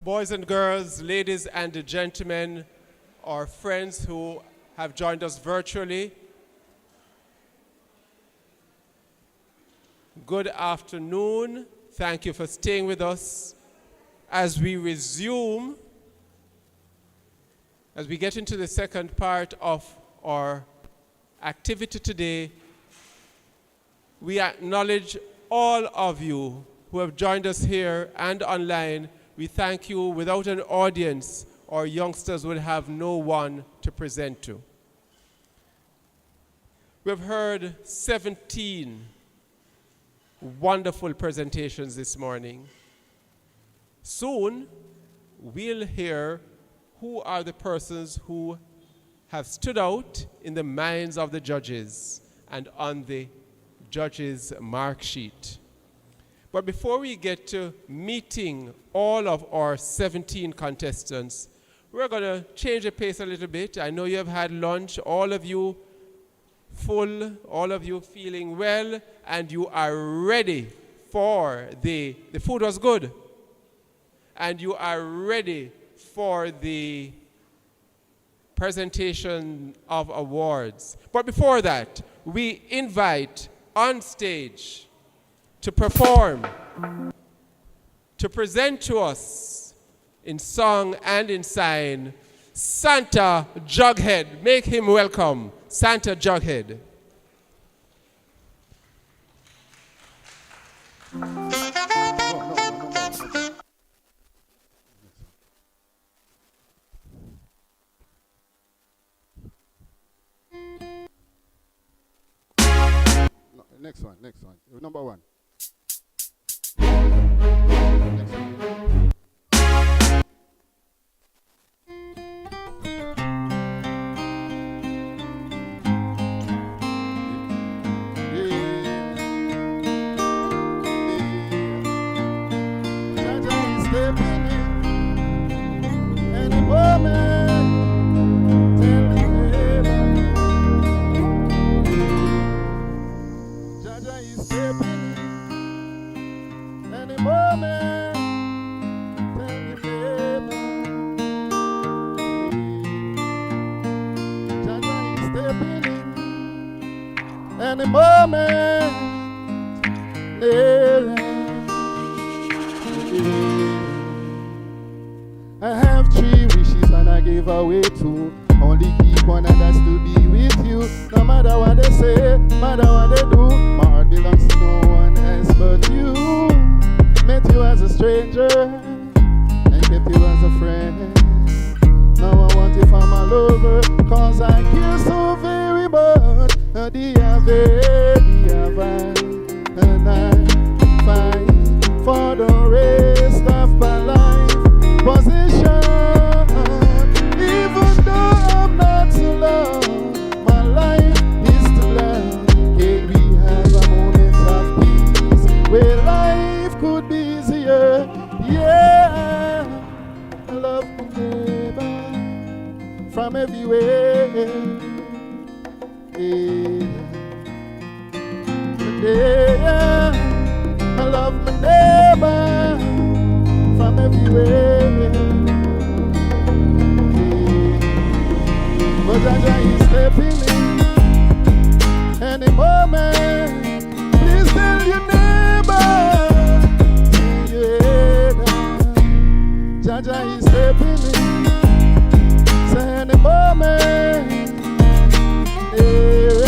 Boys and girls, ladies and gentlemen, our friends who have joined us virtually, good afternoon. Thank you for staying with us as we resume, as we get into the second part of our activity today. We acknowledge all of you who have joined us here and online. We thank you. Without an audience, our youngsters would have no one to present to. We've heard 17 wonderful presentations this morning. Soon, we'll hear who are the persons who have stood out in the minds of the judges and on the judges' mark sheet. But before we get to meeting all of our 17 contestants, we're going to change the pace a little bit. I know you have had lunch, all of you full, all of you feeling well, and you are ready for the food was good. And you are ready for the presentation of awards. But before that, we invite on stage to perform, to present to us in song and in sign, Santa Jughead. Make him welcome, Santa Jughead. Next one. Number one. Any moment, I have 3 wishes and I gave away 2. Only keep one and that's to be with you. No matter what they say, matter what they do, my heart belongs to no one else but you. Met you as a stranger and kept you as a friend. Now I want you for my lover, cause I care so very much. And I fight for the rest of my life. Position, even though I'm not so long, my life is to love. Can we have a moment of peace where life could be easier? Yeah, I love my neighbor from everywhere. Yeah, I love my neighbor from everywhere. But Jaja is stepping in any moment. Please tell your neighbor, yeah, Jaja is stepping in. Say any moment, yeah.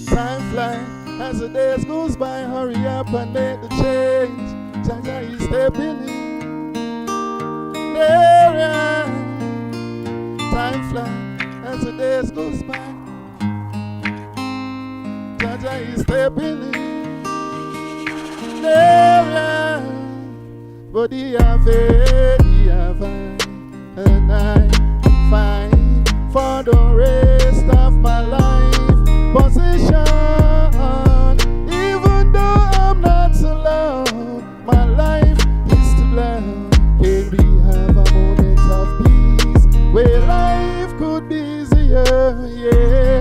Time flies as the days goes by. Hurry up and make the change. Jaja is stepping in. Yeah. Time flies as the days goes by. Jaja is stepping in. Yeah. But he have and I find for the rest of my life. Position, even though I'm not so loud, my life is to love. Can we have a moment of peace where life could be easier? Yeah,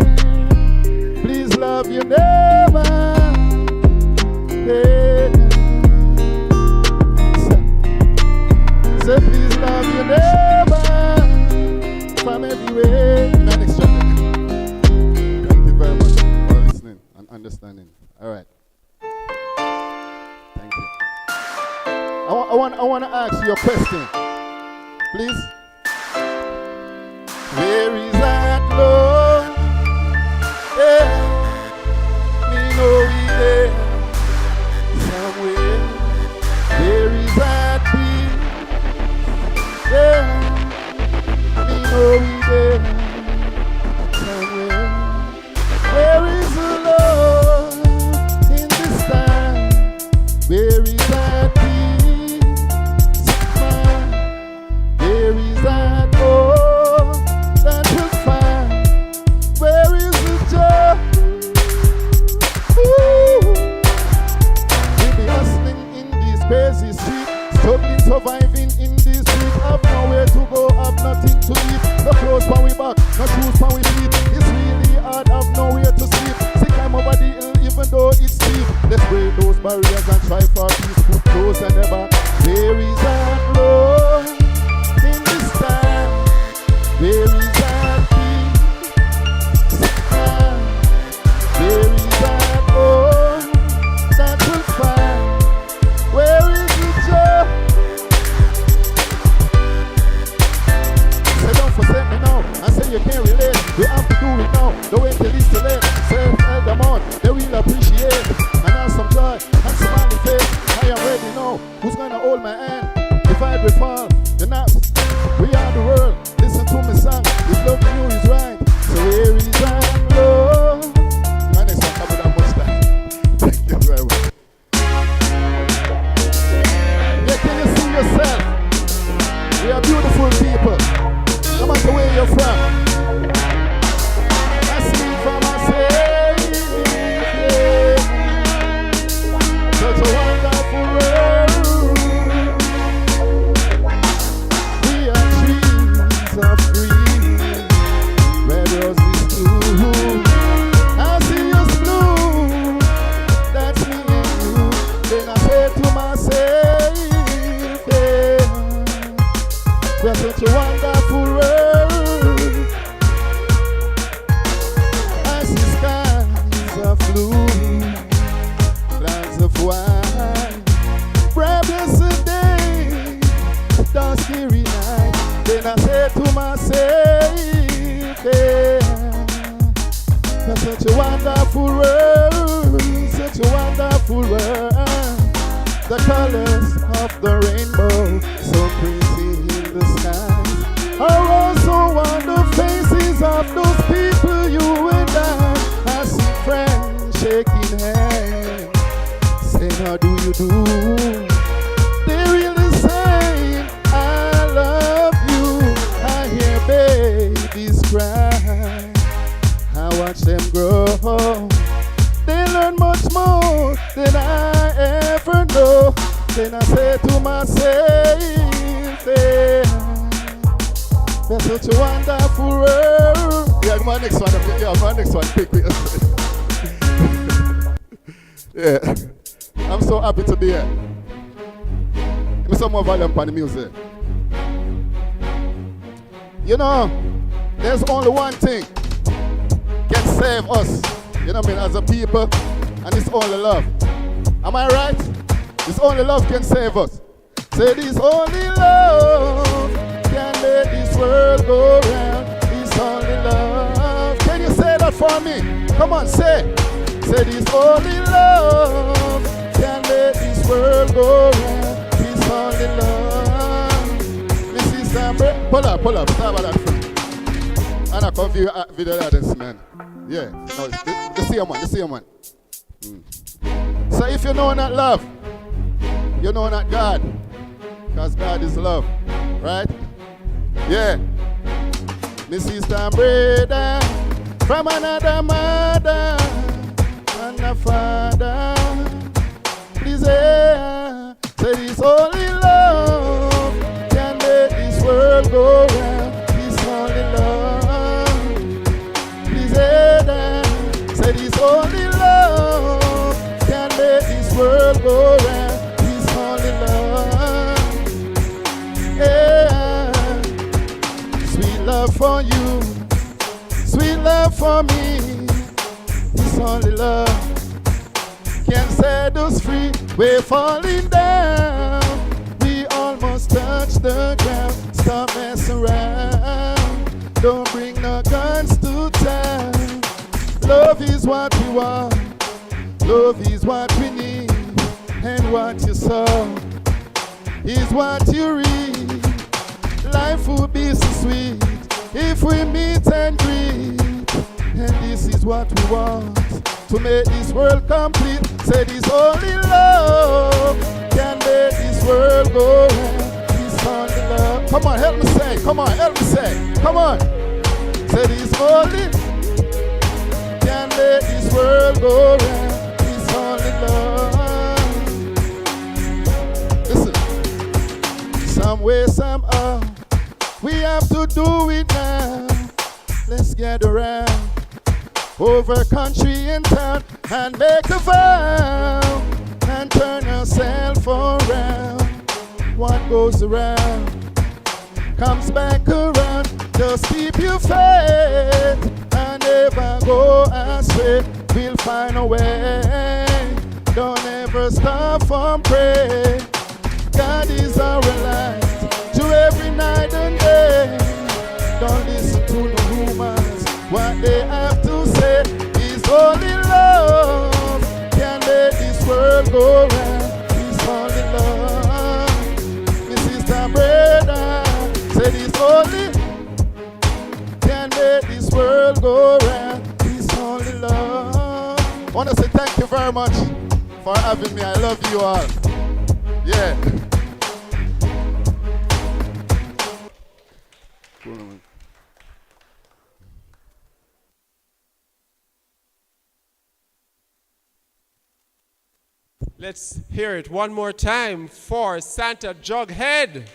please love your neighbor. Yeah. want to ask you a question. Please. Where is that love? Yeah. Me know we there somewhere. Where is that peace? Yeah. Me know we there somewhere. Where is the love in this time? Where is that peace? Where is that hope that will find? Where is the joy? Ooh. We be hustling in these crazy streets, struggling, surviving in these streets. Have nowhere to go, have nothing to eat. No clothes for we back, no shoes for we feet. It's really hard, have nowhere to sleep. Sick climb over the hill even though it's steep. Let's break those barriers and try for peace. Put clothes and never. Where is that love in this time? Where is that peace? Where is that hope that will find? Where is the joy? Say don't forsake me now and say you can't relate. We have to do it now. Don't wait till it's too late. Say tell them on, they will appreciate. And have some joy and smiley face. I am ready now. Who's gonna hold my hand? If I will fall, the naps. We are the world. Listen to me song. If loving you is right. So where is that love? My next one come without much time. Thank you very much. Yeah, can you see yourself? We are beautiful people. No matter where you're from. I see from myself. Such a wonderful world. We are trees of green, red roses blue. I see us blue, that's me and you. Then I say to myself, yeah, we're such a wonderful world. I see skies of blue, clouds of white, bright blessed day, dark scary night. Then I say to myself, yeah, that's such a wonderful world, such a wonderful world. The colors of the rainbow, so pretty in the sky, are also on the faces of those people, you and I. I see friends shaking hands, saying how do you do? They really saying I love you. I hear babies cry, I watch them grow. They learn much more than I ever know. Then I say to myself, yeah, that's such a wonderful world. Yeah, my next one, pick me. Yeah, I'm so happy to be here. Give me some more volume on the music. You know, there's only one thing can save us, you know what I mean, as a people, and it's only love. Am I right? It's only love can save us. Say this only love can let this world go round. It's only love. Can you say that for me? Come on, say. Say this only love can let this world go round. It's only love. Mrs. Sambre, pull up, talk about that for me. And I come view video dance, man. Yeah, no, the same one. So if you know not love, you know not God. Because God is love, right? Yeah. Mrs. Tambreda, from another mother and a father. Please, yeah, say this only love can make this world go round. This only love. Please, yeah, say this only love can make this world go round. This only love. Yeah. Sweet love for you, sweet love for me. This only love can set us free. We're falling down, we touch the ground. Stop messing around. Don't bring no guns to town. Love is what we want. Love is what we need. And what you saw is what you read. Life would be so sweet if we meet and greet. And this is what we want, to make this world complete. Say this only love can make this world go round. This only love. Come on, help me say. Come on, help me say. Come on. Say this only can make this world go round. This only love. Listen. Some way, somehow, we have to do it now. Let's get around over country and town and make a vow and turn ourselves around. What goes around comes back around. Just keep your faith and never go astray. We'll find a way. Don't ever stop from praying. God is our light to every night and day. Don't listen to the rumors. What they have to say is only love can make this world go round. It's only love. My sister, brother, said it's only can make this world go round. It's only love. I want to say thank you very much for having me. I love you all. Yeah. Let's hear it one more time for Santa Jughead.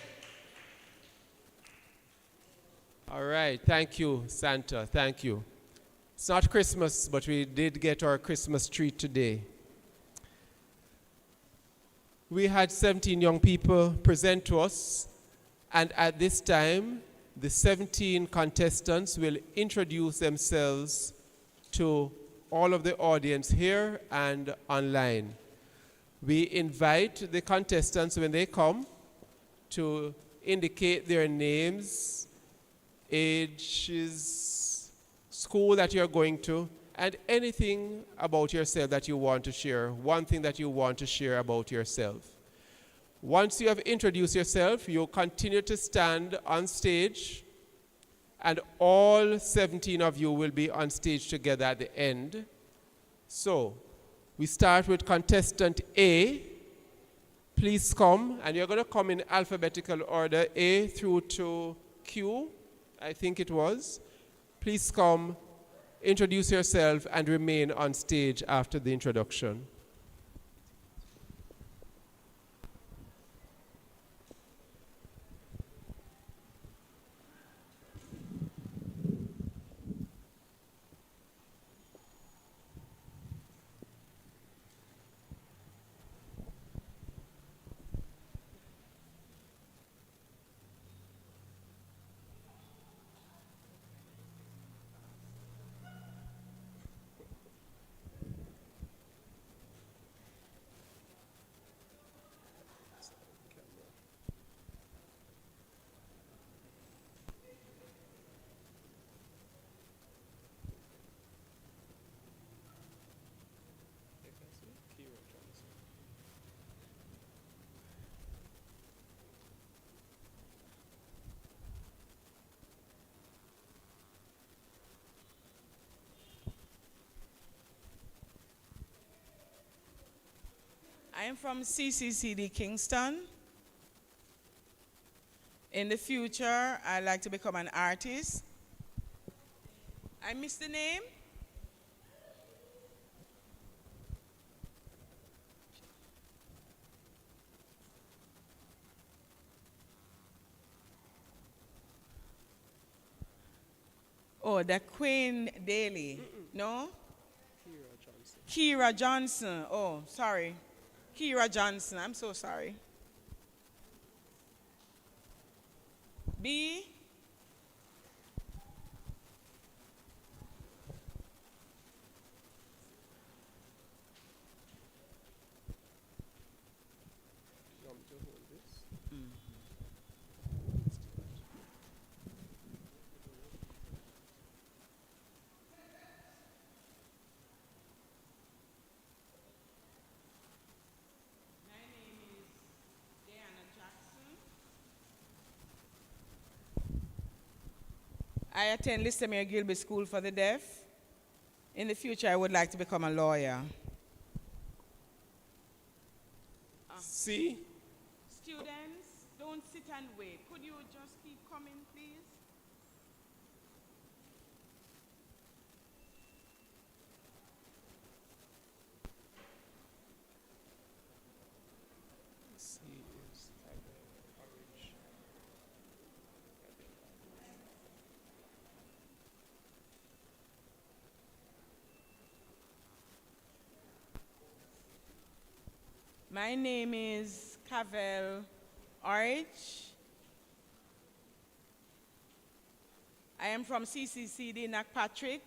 All right, thank you, Santa, thank you. It's not Christmas, but we did get our Christmas treat today. We had 17 young people present to us, and at this time, the 17 contestants will introduce themselves to all of the audience here and online. We invite the contestants when they come to indicate their names, ages, school that you're going to, and anything about yourself that you want to share, one thing that you want to share about yourself. Once you have introduced yourself, you'll continue to stand on stage, and all 17 of you will be on stage together at the end. So, we start with contestant A. Please come, and you're going to come in alphabetical order, A through to Q, I think it was. Please come, introduce yourself, and remain on stage after the introduction. I am from CCCD Kingston. In the future, I'd like to become an artist. I missed the name? Oh, the Queen Daly. No? Kira Johnson. Oh, sorry. Kira Johnson. I'm so sorry. B. I attend Listomere Gilby School for the Deaf. In the future, I would like to become a lawyer. C. Students, don't sit and wait. Could you just keep coming, please? C is kind of orange. My name is Cavell Orich. I am from CCCD Knockpatrick.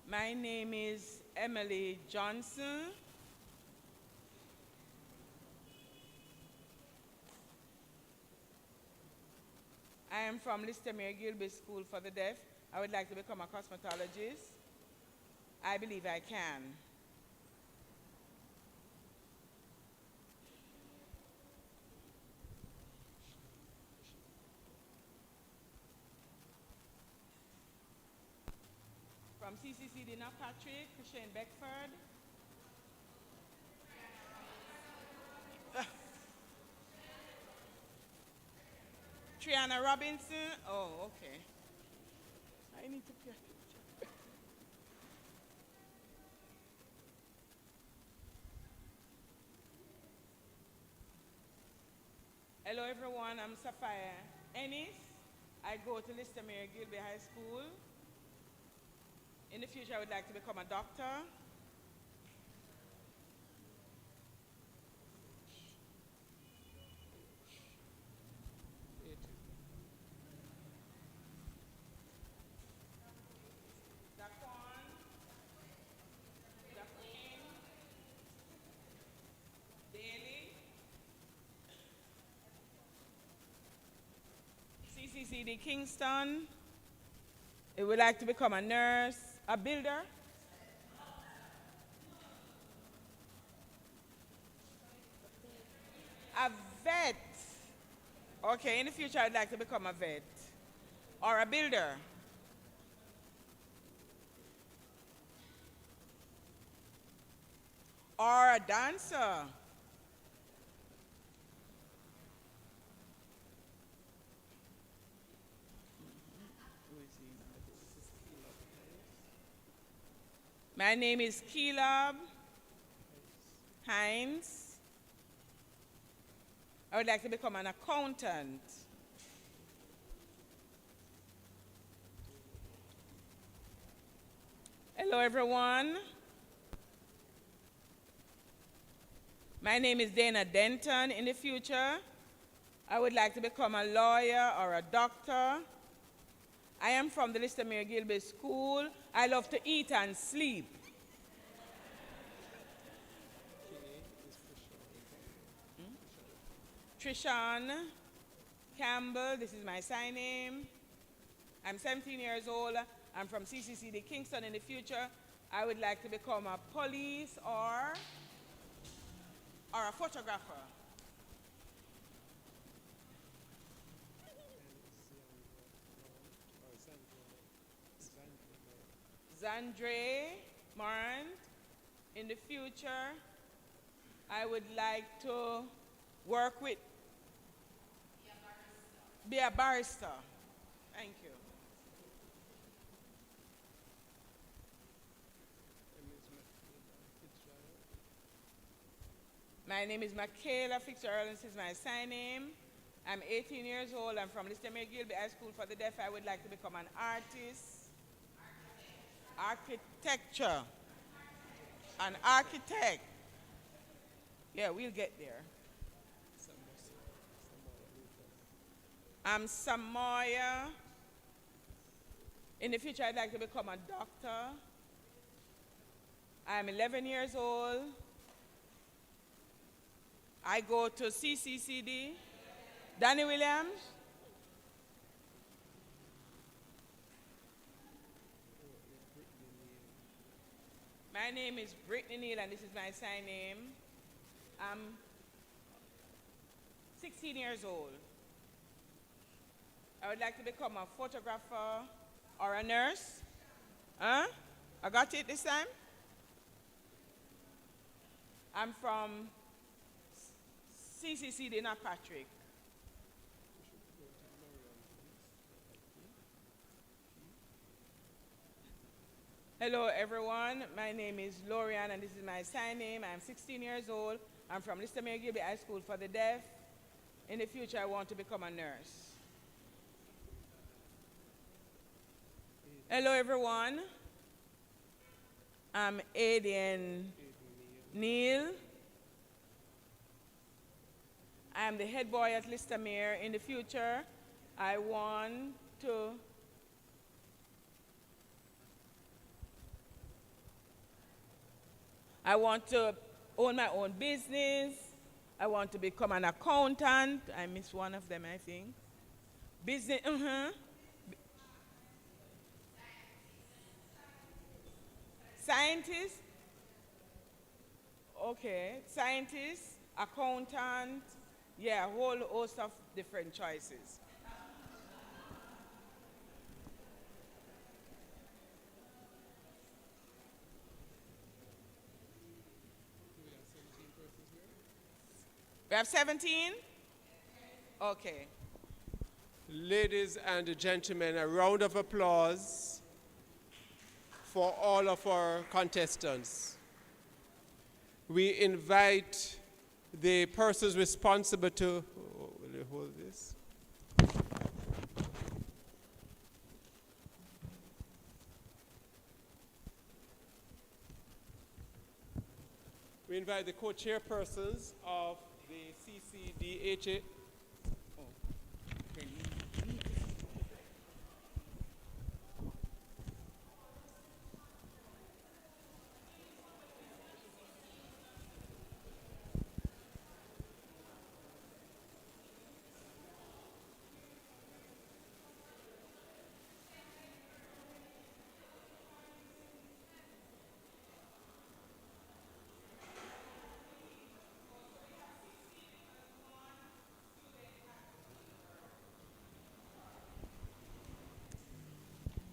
My name is Emily Johnson. I am from Listomere Gilby School for the Deaf. I would like to become a cosmetologist. I believe I can. From CCCD Knockpatrick, Shane Beckford. Triana Robinson. Oh, okay. I need to pay a picture. Hello, everyone. I'm Sapphire Ennis. I go to Listomere Gilby High School. In the future, I would like to become a doctor. Daquan, Daquan, Daly, CCCD Kingston. I would like to become a nurse, a builder. A vet. Okay, in the future I'd like to become a vet. Or a builder. Or a dancer. My name is Keelob Hines. I would like to become an accountant. Hello, everyone. My name is Dana Denton. In the future, I would like to become a lawyer or a doctor. I am from the Listomere Gilby School. I love to eat and sleep. Trishan Campbell, this is my sign name. I'm 17 years old. I'm from CCCD Kingston. In the future, I would like to become a police or a photographer. Zandre Morant. In the future, I would like to work with, be a barrister. Thank you. My name is Michaela Fitzgerald. This is my sign name. I'm 18 years old. I'm from Listomere Gilby High School for the Deaf. I would like to become an artist. Architecture. An architect. Yeah, we'll get there. I'm Samoya. In the future, I'd like to become a doctor. I'm 11 years old. I go to CCCD. Danny Williams. My name is Brittany Neal, and this is my sign name. I'm 16 16 years old. I would like to become a photographer or a nurse. Huh? I got it this time? I'm from CCC Dana Patrick. Hello everyone, my name is Lorian and this is my sign name. I'm 16 years old. I'm from Listamere Gilby High School for the Deaf. In the future I want to become a nurse. Hello everyone, I'm Aiden Neal. I am the head boy at Listamere. In the future I want to own my own business. I want to become an accountant. I missed one of them, I think. Business, Scientist. Okay, scientist, accountant. Yeah, a whole host of different choices. We have 17? Okay. Ladies and gentlemen, a round of applause for all of our contestants. We invite the persons responsible to will you hold this? We invite the co-chairpersons of the CCDHA.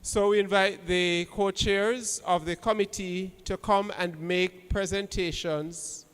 So we invite the co-chairs of the committee to come and make presentations.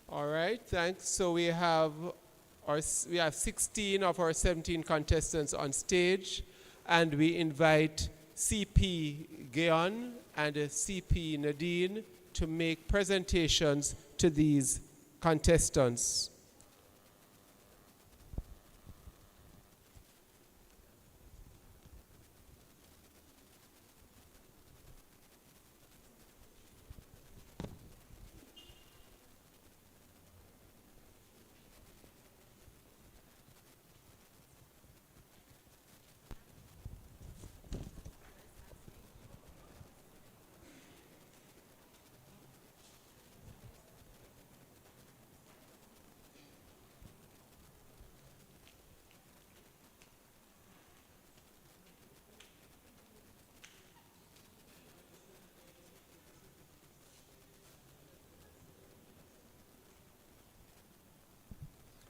All right, thanks. So we have 16 of our 17 contestants on stage, and we invite CP Geon and CP Nadine to make presentations to these contestants.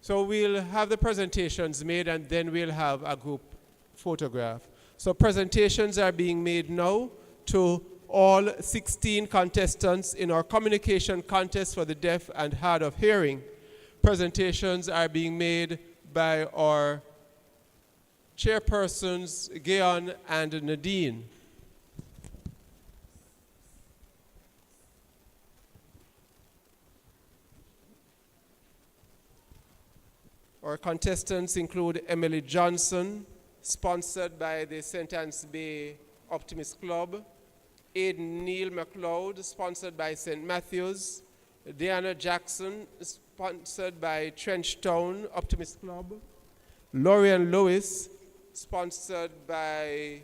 So we'll have the presentations made and then we'll have a group photograph. So presentations are being made now to all 16 contestants in our communication contest for the deaf and hard of hearing. Presentations are being made by our chairpersons, Geon and Nadine. Our contestants include Emily Johnson, sponsored by the St. Anne's Bay Optimist Club, Aidan Neil McLeod, sponsored by St. Matthews, Diana Jackson, sponsored by Trenchtown Optimist Club, Lorian Lewis, sponsored by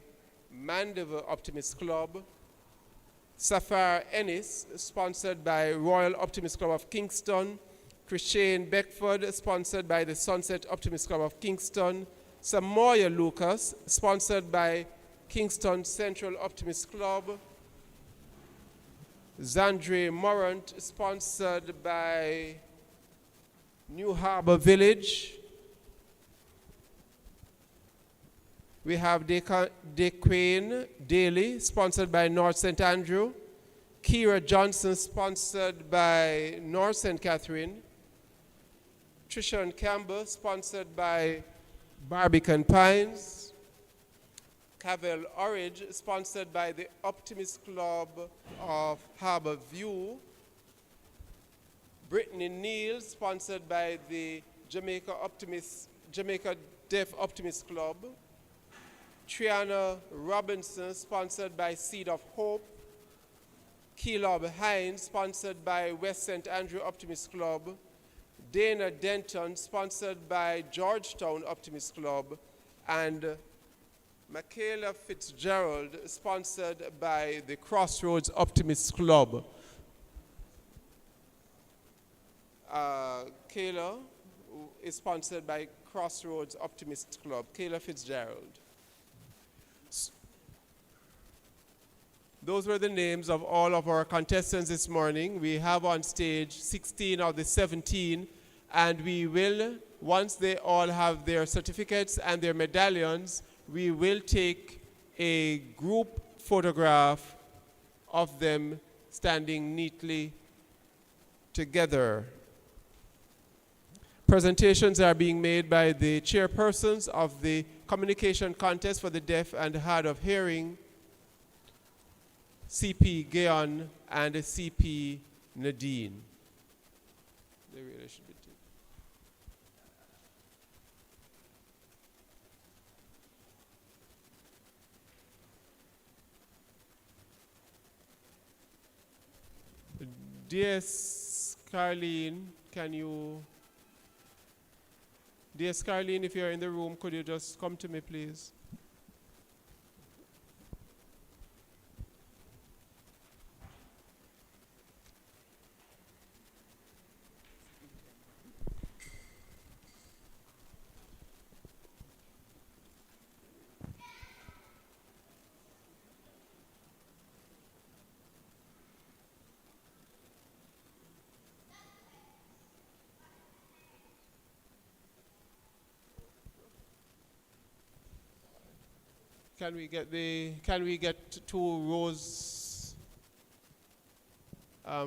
Mandeville Optimist Club, Safar Ennis, sponsored by Royal Optimist Club of Kingston, Christiane Beckford, sponsored by the Sunset Optimist Club of Kingston, Samoya Lucas, sponsored by Kingston Central Optimist Club, Zandre Morant, sponsored by New Harbor Village. We have Dequane Daly, sponsored by North St. Andrew. Kira Johnson, sponsored by North St. Catherine. Trishan Campbell, sponsored by Barbican Pines. Cavell Orridge, sponsored by the Optimist Club of Harbor View. Brittany Neal, sponsored by the Jamaica Deaf Optimist Club. Triana Robinson, sponsored by Seed of Hope. Keelob Hines, sponsored by West St. Andrew Optimist Club. Dana Denton, sponsored by Georgetown Optimist Club. And Michaela Fitzgerald, sponsored by the Crossroads Optimist Club. Kayla is sponsored by Crossroads Optimist Club. Kayla Fitzgerald. Those were the names of all of our contestants this morning. We have on stage 16 of the 17, and we will, once they all have their certificates and their medallions, we will take a group photograph of them standing neatly together. Presentations are being made by the chairpersons of the communication contest for the deaf and hard of hearing, CP Gayon and CP Nadine. They really should be two. DS Carlene, DS Carlene, if you're in the room, could you just come to me, please? Can we get two rows?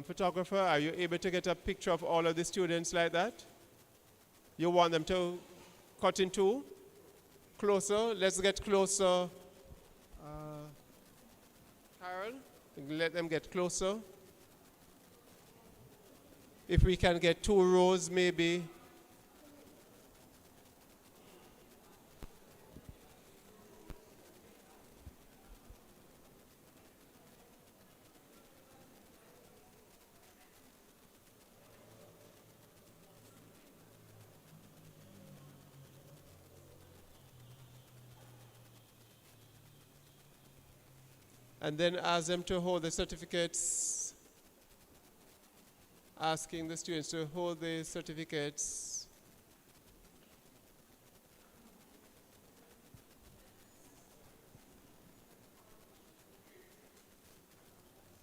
Photographer, are you able to get a picture of all of the students like that? You want them to cut in two? Closer, let's get closer. Carol, let them get closer. If we can get two rows, maybe. And then ask them to hold the certificates, asking the students to hold the certificates.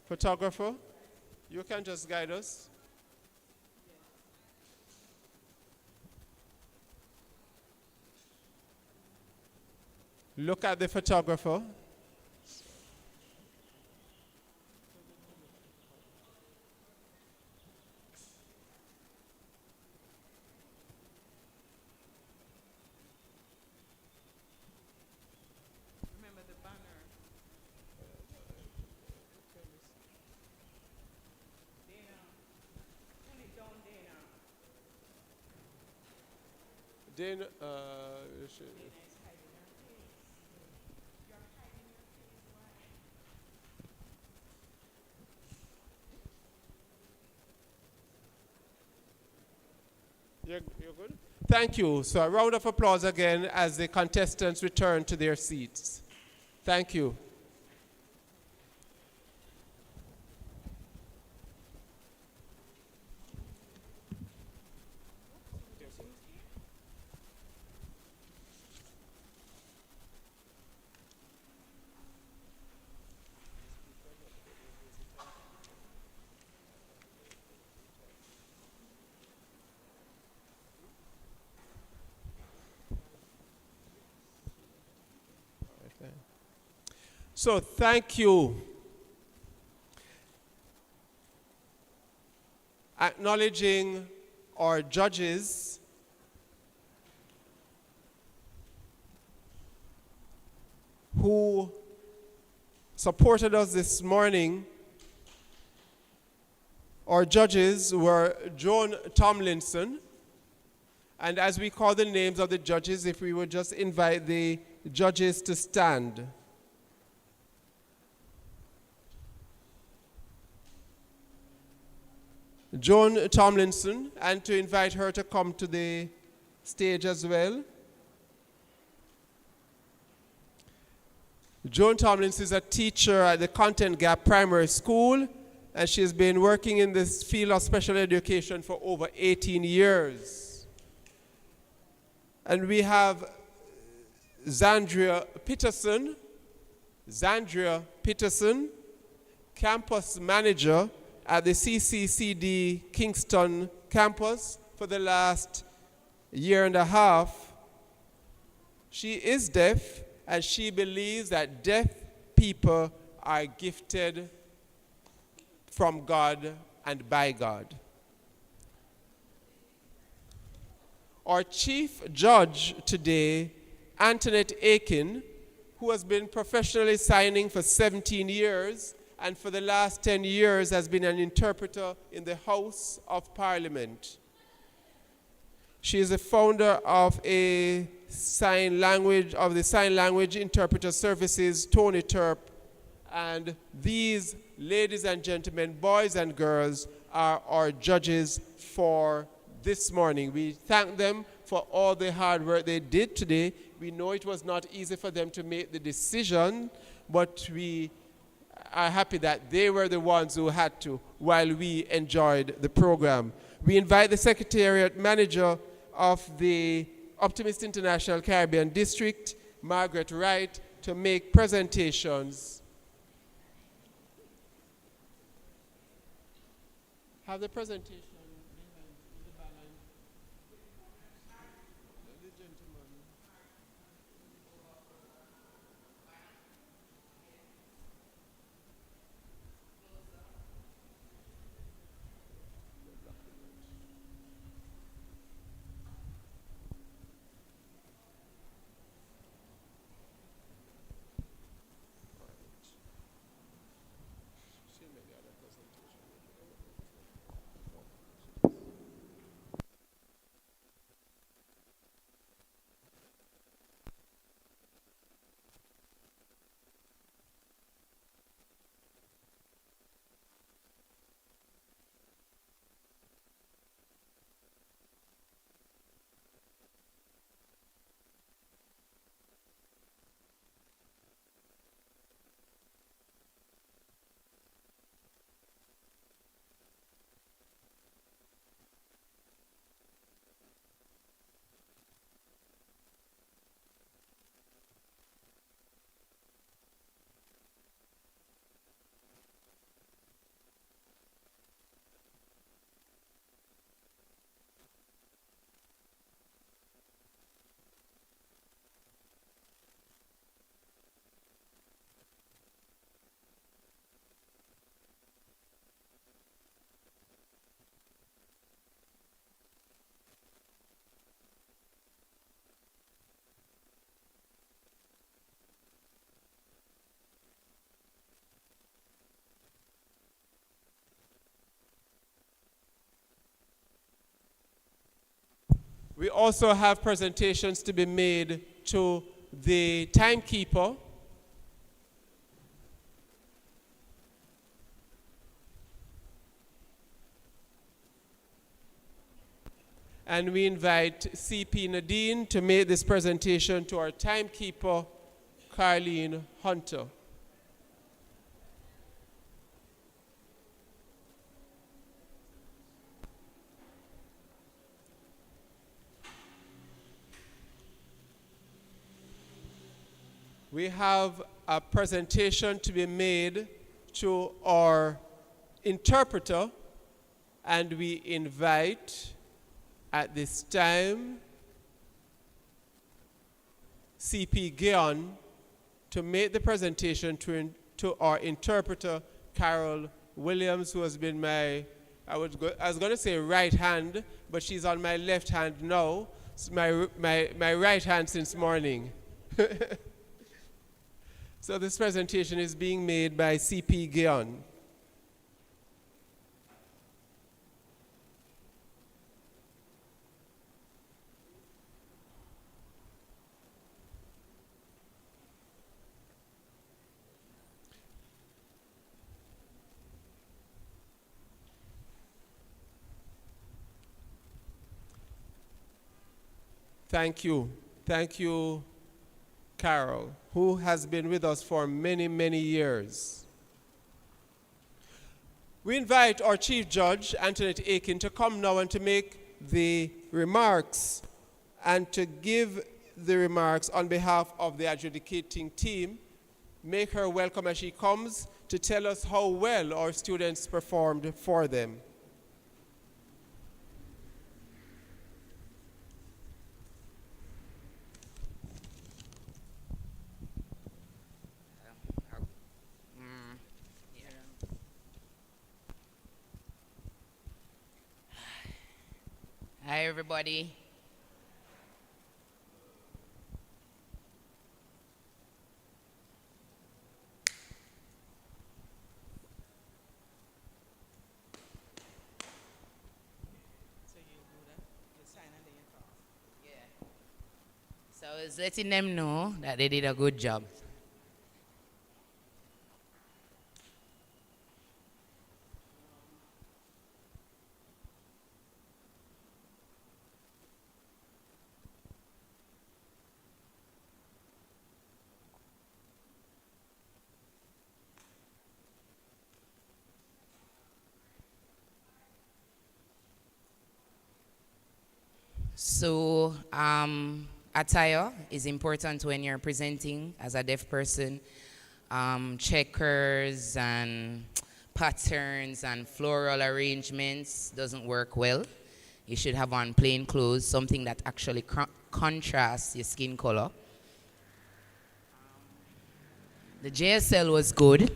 Photographer, you can just guide us. Look at the photographer. Then, you're good? Thank you. So a round of applause again as the contestants return to their seats. Thank you. So thank you. Acknowledging our judges who supported us this morning. Our judges were Joan Tomlinson, and as we call the names of the judges, if we would just invite the judges to stand. Joan Tomlinson, and to invite her to come to the stage as well. Joan Tomlinson is a teacher at the Content Gap Primary School, and she has been working in this field of special education for over 18 years. And we have Zandria Peterson, campus manager at the CCCD Kingston campus for the last year and a half. She is deaf, and she believes that deaf people are gifted from God and by God. Our chief judge today, Antoinette Aiken, who has been professionally signing for 17 years, and for the last 10 years has been an interpreter in the House of Parliament. She is the founder of the Sign Language Interpreter Services, Tony Terp, and these ladies and gentlemen, boys and girls, are our judges for this morning. We thank them for all the hard work they did today. We know it was not easy for them to make the decision, but we are happy that they were the ones who had to while we enjoyed the program. We invite the Secretariat Manager of the Optimist International Caribbean District, Margaret Wright, to make presentations. Have the presentation. We also have presentations to be made to the timekeeper. And we invite CP Nadine to make this presentation to our timekeeper, Carleen Hunter. We have a presentation to be made to our interpreter, and we invite at this time CP Gion to make the presentation to our interpreter, Carol Williams, who has been I was going to say right hand, but she's on my left hand now. It's my right hand since morning. So this presentation is being made by CP Gion. Thank you. Thank you, Carol, who has been with us for many, many years. We invite our Chief Judge, Antoinette Aiken, to come now and to make the remarks and to give the remarks on behalf of the adjudicating team. Make her welcome as she comes to tell us how well our students performed for them. Hi, everybody. So you do that, you sign and then you talk. Yeah. So I was letting them know that they did a good job. So attire is important when you're presenting as a deaf person. Checkers and patterns and floral arrangements doesn't work well. You should have on plain clothes, something that actually contrasts your skin color. The JSL was good.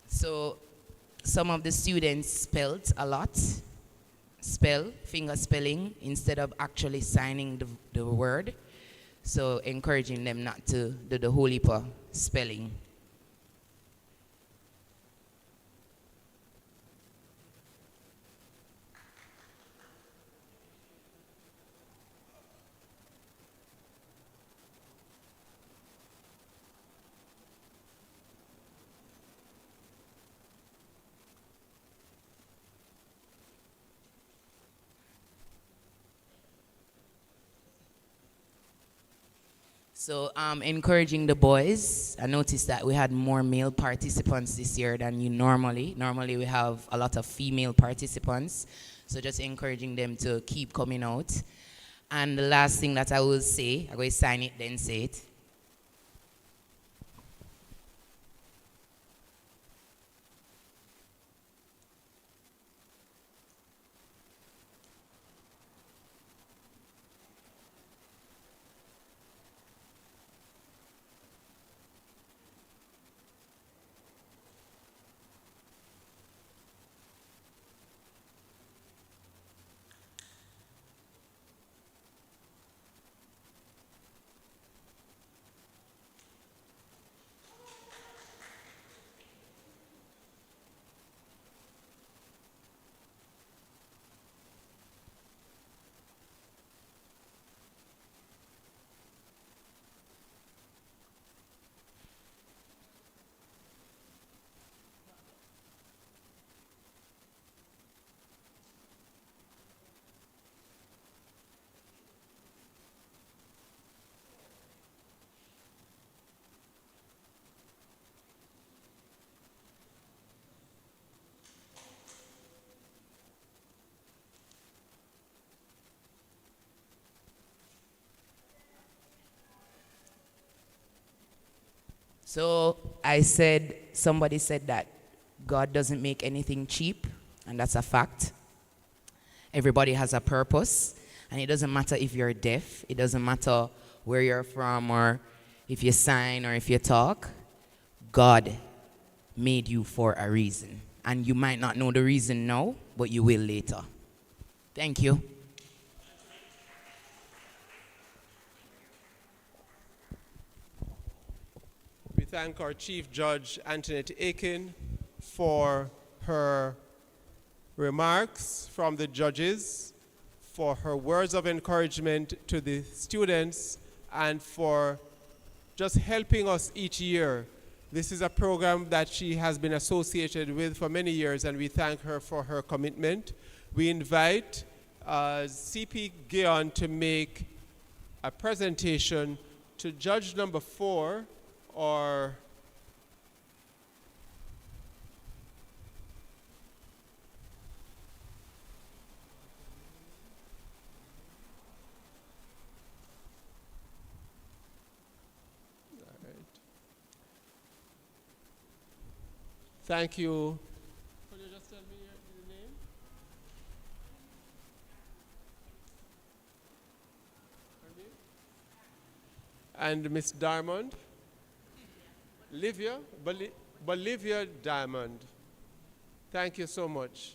So some of the students spelled a lot, finger spelling, instead of actually signing the word. So encouraging them not to do the whole heap of spelling. So encouraging the boys. I noticed that we had more male participants this year than you normally. Normally we have a lot of female participants. So just encouraging them to keep coming out. And the last thing that I will say, I'm going to sign it, then say it. So I said, somebody said that God doesn't make anything cheap, and that's a fact. Everybody has a purpose, and it doesn't matter if you're deaf, it doesn't matter where you're from, or if you sign, or if you talk. God made you for a reason, and you might not know the reason now, but you will later. Thank you. We thank our Chief Judge, Antoinette Aiken, for her remarks from the judges, for her words of encouragement to the students, and for just helping us each year. This is a program that she has been associated with for many years, and we thank her for her commitment. We invite CP Gion to make a presentation to judge number 4, or thank you. Could you just tell me the name? And Miss Diamond? Bolivia Diamond. Thank you so much.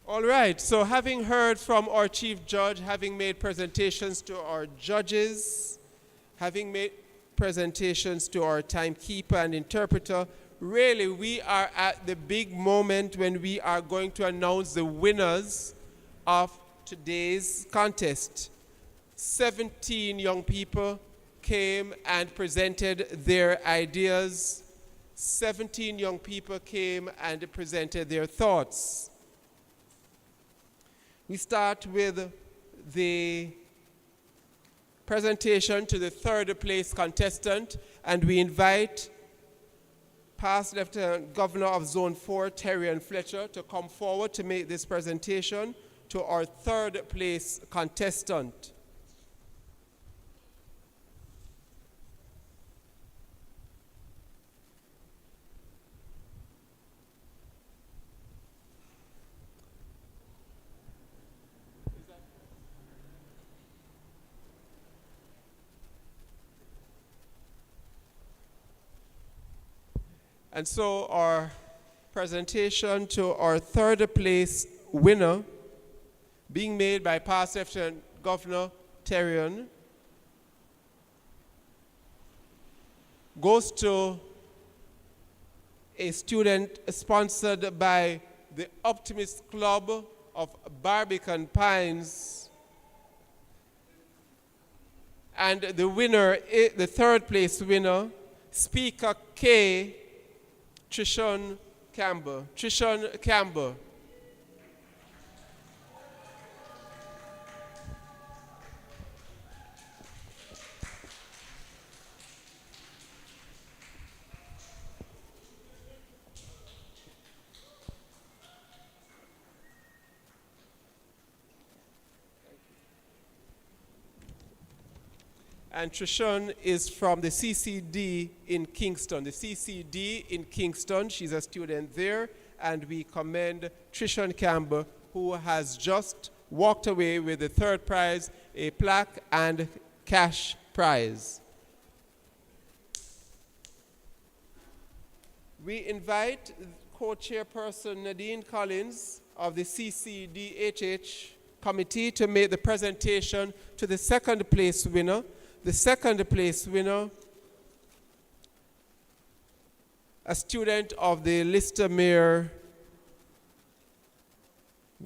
All right, so having heard from our Chief Judge, having made presentations to our judges, having made presentations to our timekeeper and interpreter, really we are at the big moment when we are going to announce the winners of today's contest. 17 young people came and presented their ideas. 17 young people came and presented their thoughts. We start with the presentation to the third place contestant, and we invite past Lieutenant Governor of Zone 4, Terry Fletcher, to come forward to make this presentation to our third place contestant. And so our presentation to our third place winner, being made by past Lieutenant Governor Terrion, goes to a student sponsored by the Optimist Club of Barbican Pines. And the winner, the third place winner, Speaker K. Trishon Campbell. Trishon Campbell. And Trishon is from the CCD in Kingston. The CCD in Kingston, she's a student there, and we commend Trishon Campbell, who has just walked away with the third prize, a plaque and cash prize. We invite co-chairperson Nadine Collins of the CCDHH committee to make the presentation to the second place winner. The second place winner, a student of the Listomere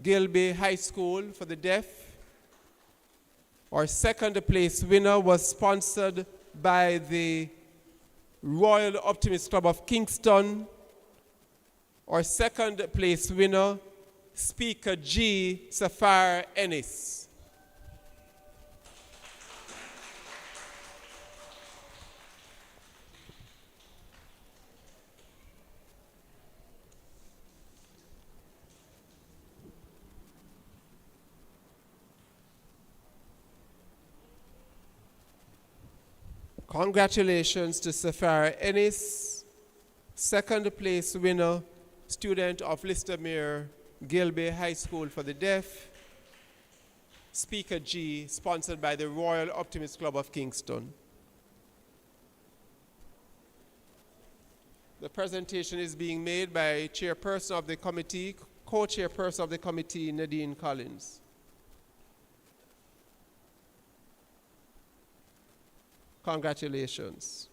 Gilby High School for the Deaf. Our second place winner was sponsored by the Royal Optimist Club of Kingston. Our second place winner, Speaker G. Sapphire Ennis. Congratulations to Sapphire Ennis, second place winner, student of Listomere Gilby High School for the Deaf. Speaker G, sponsored by the Royal Optimist Club of Kingston. The presentation is being made by chairperson of the committee, co-chairperson of the committee, Nadine Collins. Congratulations.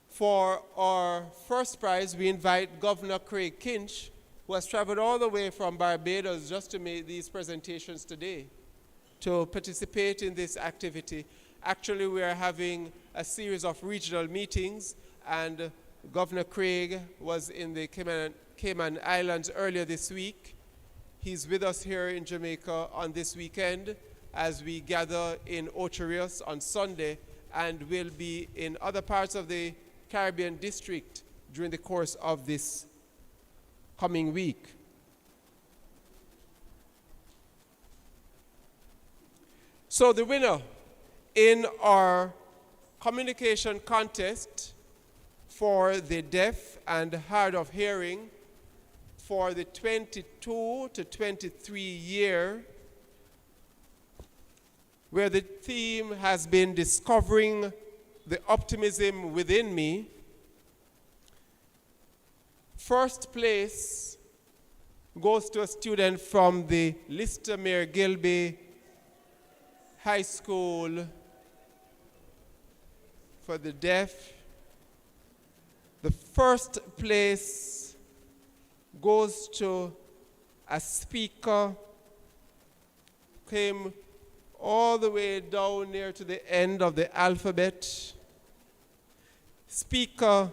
For our first prize, we invite Governor Craig Kinch, who has traveled all the way from Barbados just to make these presentations today, to participate in this activity. Actually, we are having a series of regional meetings, and Governor Craig was in the Cayman Islands earlier this week. He's with us here in Jamaica on this weekend as we gather in Ocherius on Sunday, and will be in other parts of the Caribbean district during the course of this coming week. So the winner in our communication contest for the deaf and hard of hearing for the 22 to 23 year, where the theme has been discovering the optimism within me. First place goes to a student from the Listomere Gilby High School for the Deaf. The first place goes to a speaker, came all the way down near to the end of the alphabet. Speaker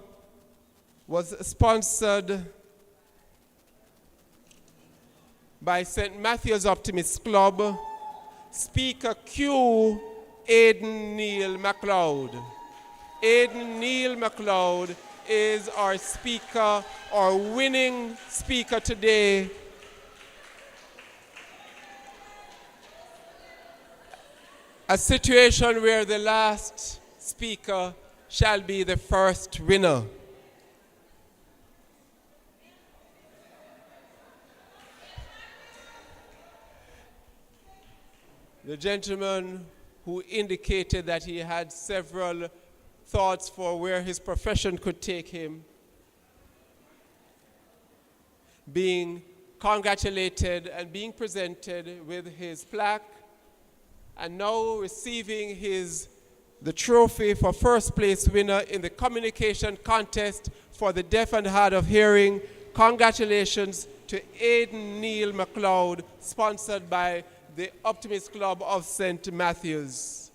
was sponsored by St. Matthew's Optimist Club. Speaker Q, Aidan Neil MacLeod. Aidan Neil MacLeod is our speaker, our winning speaker today. A situation where the last speaker shall be the first winner. The gentleman who indicated that he had several thoughts for where his profession could take him, being congratulated and being presented with his plaque, and now receiving the trophy for first place winner in the communication contest for the deaf and hard of hearing. Congratulations to Aidan Neil MacLeod, sponsored by the Optimist Club of St. Matthew's.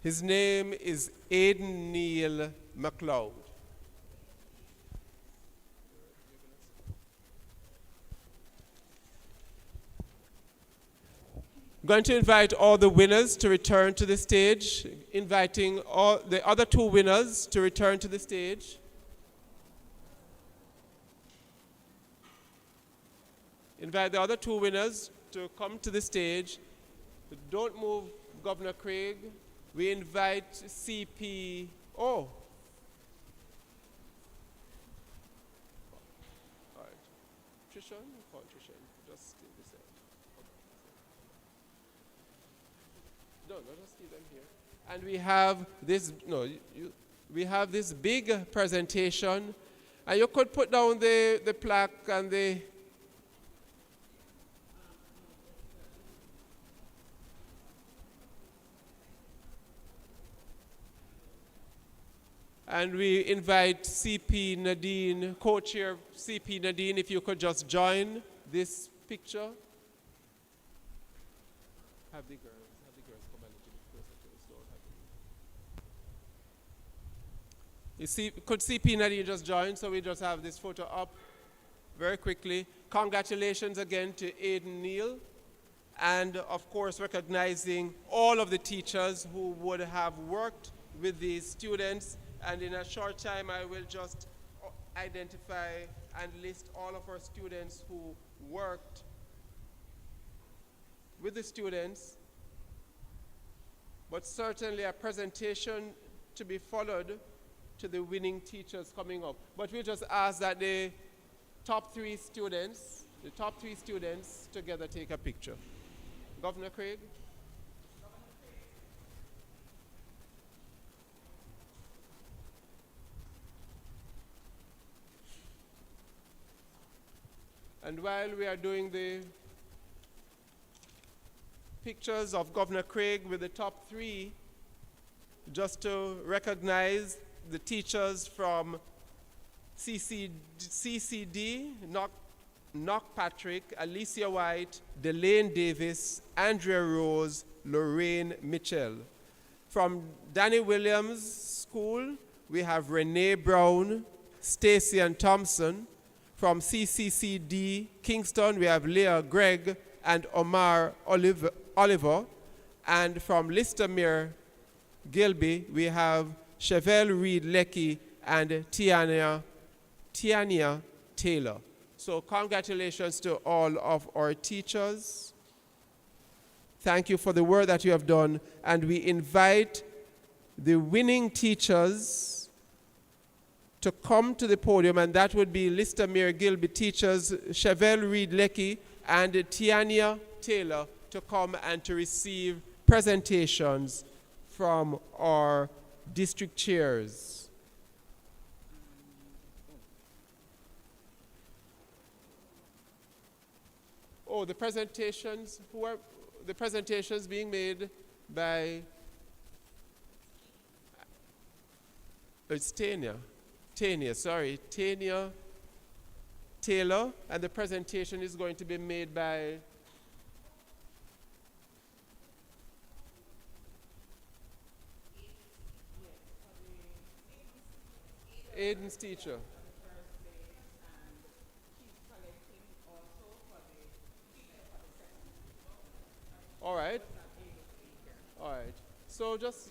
His name is Aidan Neil MacLeod. I'm going to invite all the winners to return to the stage, inviting all the other two winners to return to the stage. invite the other two winners to come to the stage. Don't move, Governor Craig. We invite CP. Oh. All right. Trisha, call Trisha. Just stay this end. No, let us see them here. And we have this. No, we have this big presentation, and you could put down the plaque and the. And we invite CP Nadine, co-chair CP Nadine, if you could just join this picture. Have the girls come a little bit closer to the store. You see, could CP Nadine just join so we just have this photo up very quickly. Congratulations again to Aiden Neal. And of course, recognizing all of the teachers who would have worked with these students. And in a short time, I will just identify and list all of our students who worked with the students. But certainly a presentation to be followed to the winning teachers coming up. But we just ask that the top three students together take a picture. Governor Craig. And while we are doing the pictures of Governor Craig with the top three, just to recognize the teachers from CCD, Knock Patrick, Alicia White, Delane Davis, Andrea Rose, Lorraine Mitchell. From Danny Williams School, we have Renee Brown, Stacy and Thompson. From CCCD Kingston, we have Leah Gregg and Omar Oliver. And from Listomere Gilby, we have Chevelle Reed Lecky and Tiania Taylor. So congratulations to all of our teachers. Thank you for the work that you have done. And we invite the winning teachers to come to the podium, and that would be Listomere Gilby teachers, Chevelle Reed Lecky and Tiania Taylor, to come and to receive presentations from our district chairs. Oh, the presentations being made by it's Tania Taylor, and the presentation is going to be made by Aiden's teacher. All right. So just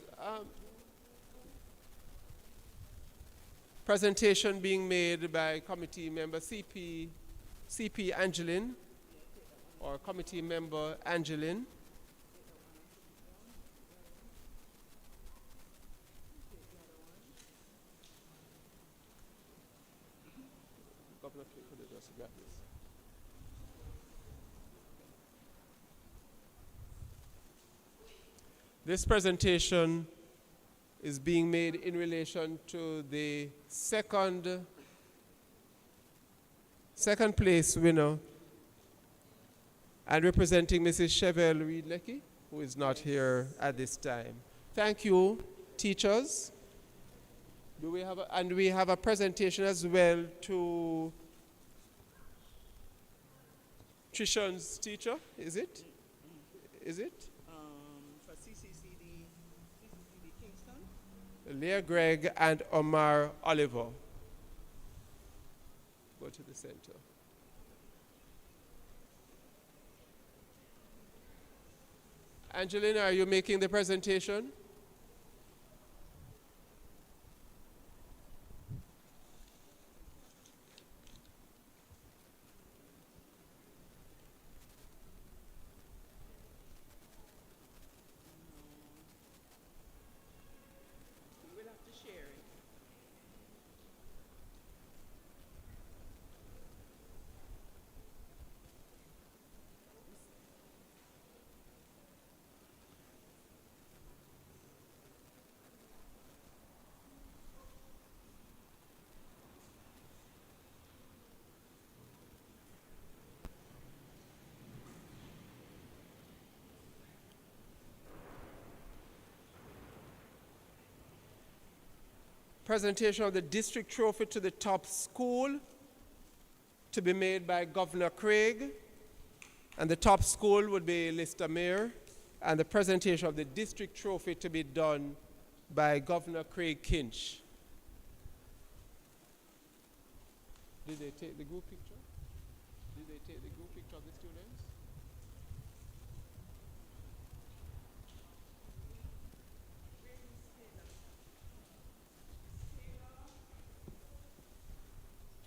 presentation being made by committee member CP Angeline, or committee member Angeline. Governor, could you just grab this? This presentation is being made in relation to the second place winner, and representing Mrs. Chevelle Reed Lecky, who is not here at this time. Thank you, teachers. We have a presentation as well to Trishan's teacher, is it? For CCCD Kingston. Leah Gregg and Omar Oliver. Go to the center. Angelina, are you making the presentation? presentation of the district trophy to the top school to be made by Governor Craig. And the top school would be Lister Mayor. And the presentation of the district trophy to be done by Governor Craig Kinch. Did they take the group picture? Did they take the group picture of the students?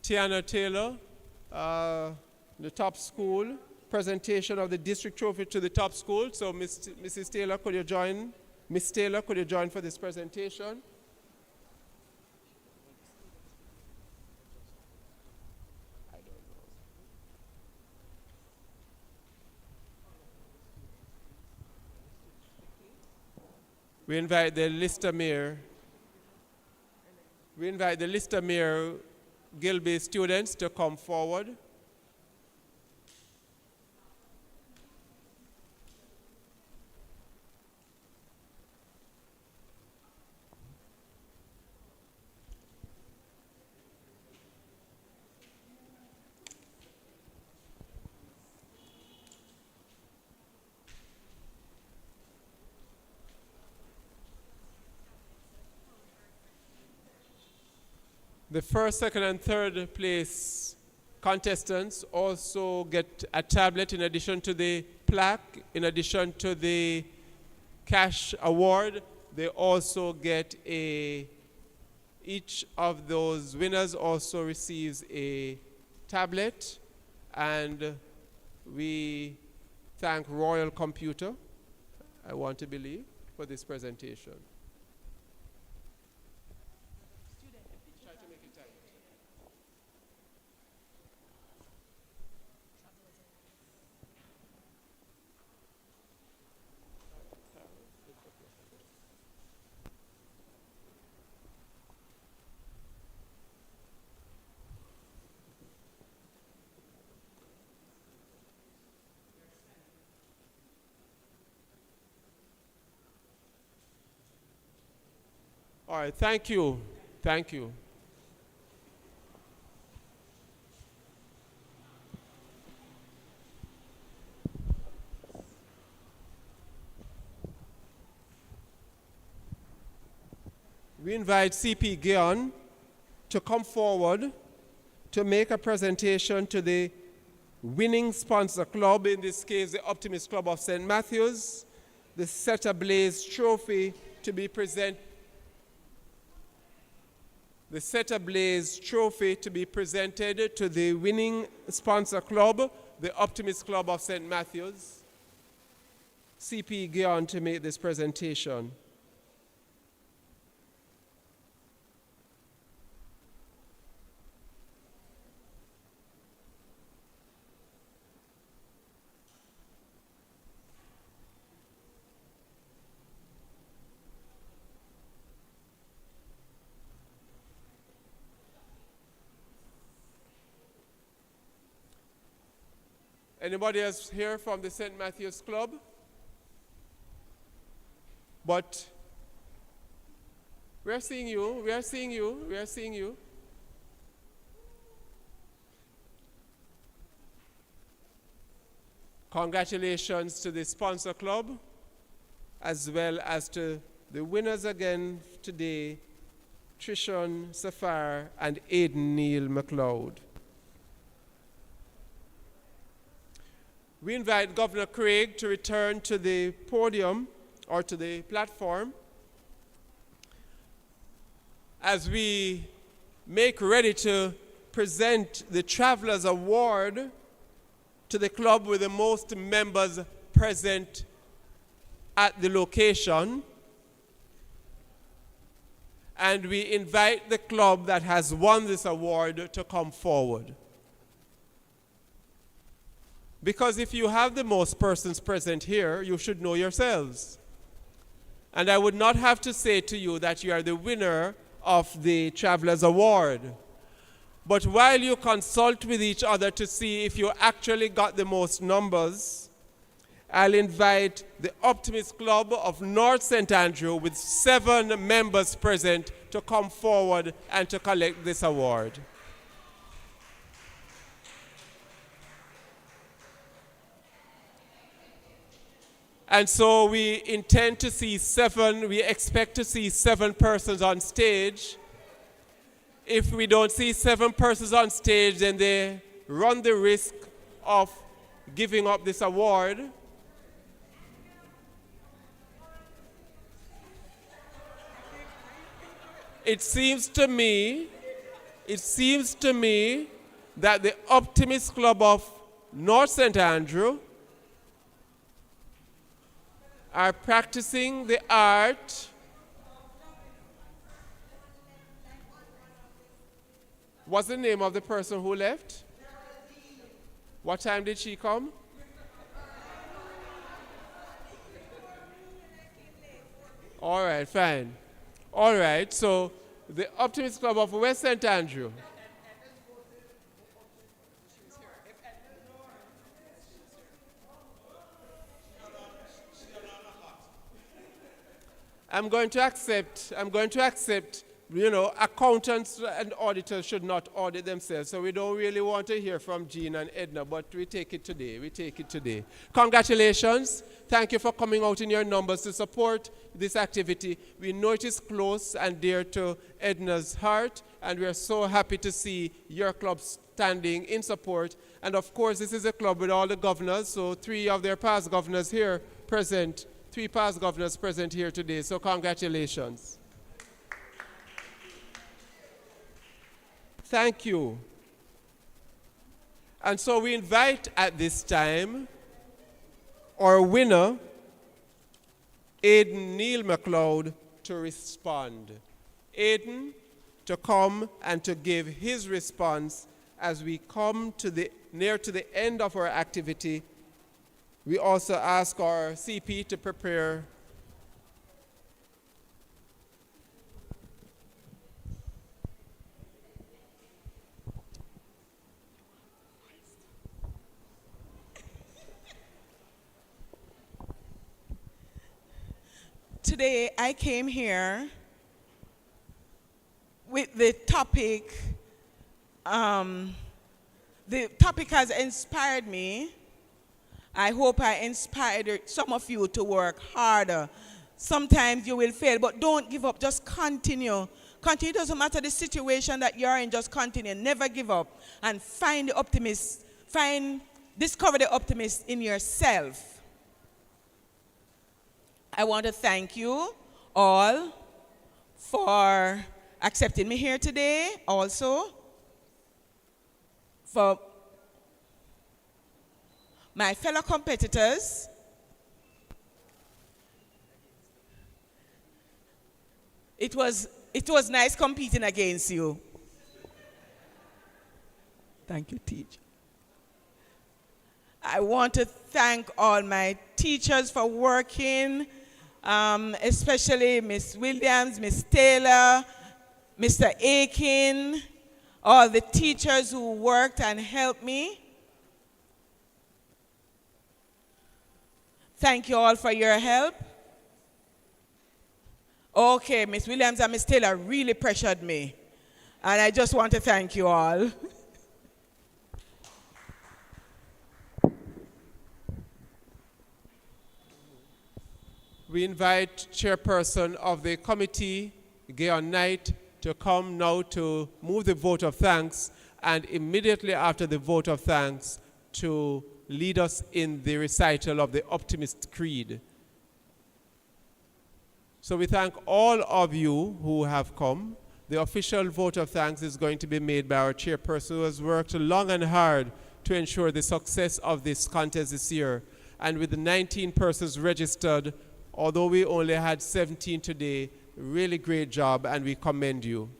Tiana Taylor, the top school, presentation of the district trophy to the top school. So Mrs. Taylor, could you join? Miss Taylor, could you join for this presentation? We invite the Lister Mayor. We invite the Lister Mayor Gilby students to come forward. The first, second, and third place contestants also get a tablet in addition to the plaque, in addition to the cash award. They also get each of those winners also receives a tablet, and we thank Royal Computer, I want to believe, for this presentation. All right, thank you. Thank you. We invite CP Gion to come forward to make a presentation to the winning sponsor club, in this case the Optimist Club of St. Matthews, the Set Ablaze Trophy to be presented. The Set Ablaze Trophy to be presented to the winning sponsor club, the Optimist Club of St. Matthews. CP Gion to make this presentation. Anybody else here from the St. Matthew's Club? But we are seeing you, we are seeing you, we are seeing you. Congratulations to the sponsor club, as well as to the winners again today, Trishon Safar and Aidan Neil McLeod. We invite Governor Craig to return to the podium or to the platform as we make ready to present the Travelers Award to the club with the most members present at the location. And we invite the club that has won this award to come forward. Because if you have the most persons present here, you should know yourselves. And I would not have to say to you that you are the winner of the Travelers Award. But while you consult with each other to see if you actually got the most numbers, I'll invite the Optimist Club of North St. Andrew with 7 members present to come forward and to collect this award. And so we intend to see 7, we expect to see 7 persons on stage. If we don't see 7 persons on stage, then they run the risk of giving up this award. It seems to me that the Optimist Club of North St. Andrew are practicing the art What's the name of the person who left? What time did she come? All right, fine. All right, so the Optimist Club of West St. Andrew. I'm going to accept, accountants and auditors should not audit themselves, so we don't really want to hear from Jean and Edna, but we take it today. Congratulations. Thank you for coming out in your numbers to support this activity. We know it is close and dear to Edna's heart, and we are so happy to see your club standing in support. And of course, this is a club with all the governors, so 3 of their past governors here present, 3 past governors present here today, so congratulations. Thank you. And so we invite at this time our winner, Aidan Neil MacLeod, to respond. Aidan, to come and to give his response as we come to near to the end of our activity. We also ask our CP to prepare Today, I came here with the topic. The topic has inspired me. I hope I inspired some of you to work harder. Sometimes you will fail, but don't give up. Just continue. Continue. It doesn't matter the situation that you're in, just continue. Never give up. And find the optimist. Discover the optimist in yourself. I want to thank you all for accepting me here today, also for my fellow competitors. It was nice competing against you. Thank you, teacher. I want to thank all my teachers for working, especially Miss Williams, Miss Taylor, Mr. Aiken, all the teachers who worked and helped me. Thank you all for your help. Okay, Miss Williams and Miss Taylor really pressured me, and I just want to thank you all. We invite chairperson of the committee, Gayon Knight, to come now to move the vote of thanks, and immediately after the vote of thanks to lead us in the recital of the Optimist Creed. So we thank all of you who have come. The official vote of thanks is going to be made by our chairperson, who has worked long and hard to ensure the success of this contest this year. And with the 19 persons registered, although we only had 17 today, really great job, and we commend you.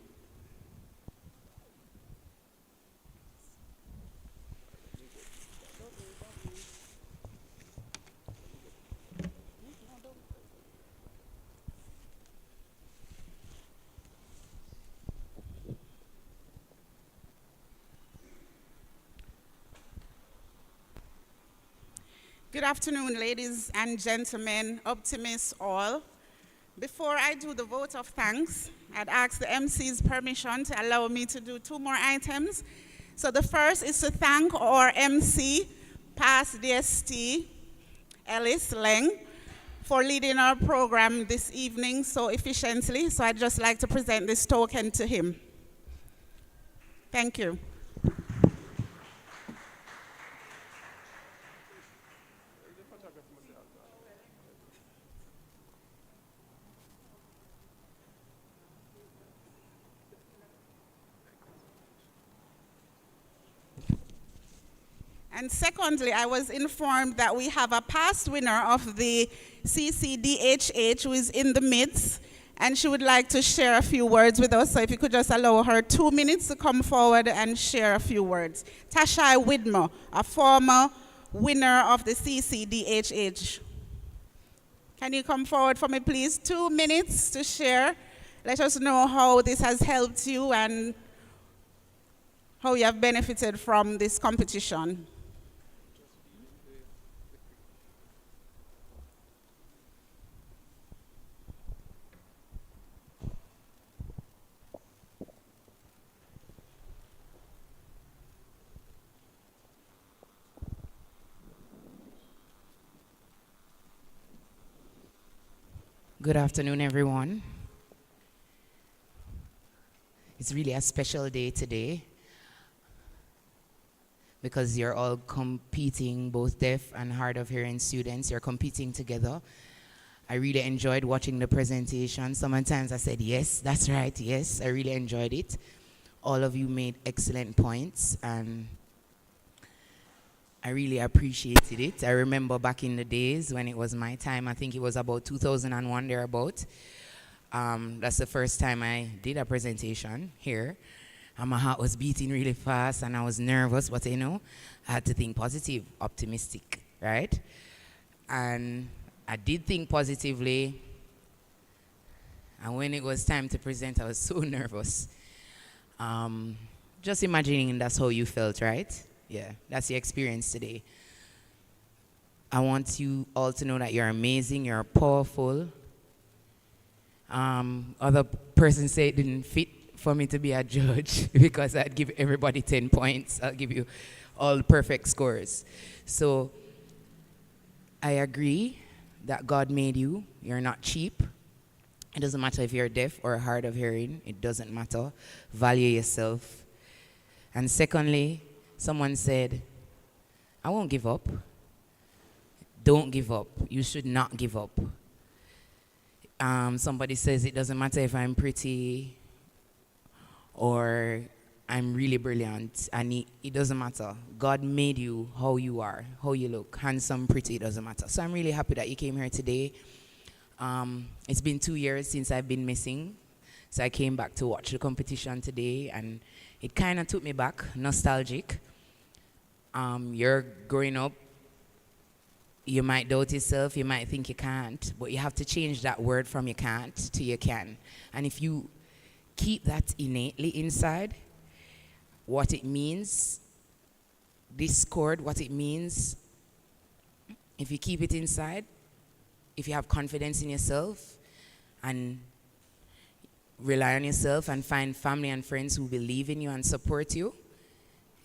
Good afternoon, ladies and gentlemen, optimists all. Before I do the vote of thanks, I'd ask the MC's permission to allow me to do 2 more items. So the first is to thank our MC, past DST, Ellis Leng, for leading our program this evening so efficiently. So I'd just like to present this token to him. Thank you. And secondly, I was informed that we have a past winner of the CCDHH who is in the midst, and she would like to share a few words with us. So if you could just allow her 2 minutes to come forward and share a few words. Tashai Widmer, a former winner of the CCDHH. Can you come forward for me, please? 2 minutes to share. Let us know how this has helped you and how you have benefited from this competition. Good afternoon, everyone. It's really a special day today because you're all competing, both deaf and hard of hearing students. You're competing together. I really enjoyed watching the presentation. Sometimes I said, yes, that's right, yes. I really enjoyed it. All of you made excellent points, and I really appreciated it. I remember back in the days when it was my time, I think it was about 2001 thereabout. That's the first time I did a presentation here. And my heart was beating really fast and I was nervous, but you know, I had to think positive, optimistic, right? And I did think positively. And when it was time to present, I was so nervous. Just imagining that's how you felt, right? Yeah, that's your experience today. I want you all to know that you're amazing, you're powerful. Other person said it didn't fit for me to be a judge because I'd give everybody 10 points. I'll give you all perfect scores. So I agree that God made you. You're not cheap. It doesn't matter if you're deaf or hard of hearing. It doesn't matter. Value yourself. And secondly, someone said, I won't give up. Don't give up. You should not give up. Somebody says it doesn't matter if I'm pretty or I'm really brilliant, and it doesn't matter. God made you how you are, how you look, handsome, pretty, it doesn't matter. So I'm really happy that you came here today. It's been 2 years since I've been missing, so I came back to watch the competition today, and it kind of took me back, nostalgic. You're growing up. You might doubt yourself, you might think you can't, but you have to change that word from you can't to you can. And if you keep that innately inside, what it means, discord, what it means, if you keep it inside, if you have confidence in yourself and rely on yourself and find family and friends who believe in you and support you,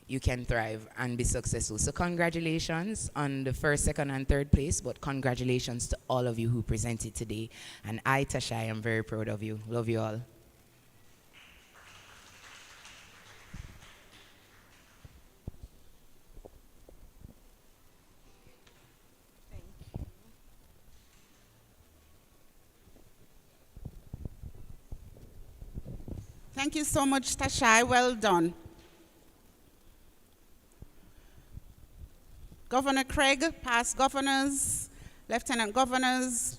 you can thrive and be successful. So congratulations on the first, second, and third place, but congratulations to all of you who presented today. And I, Tashai, am very proud of you. Love you all. Thank you so much, Tashai. Well done. Governor Craig, past governors, lieutenant governors,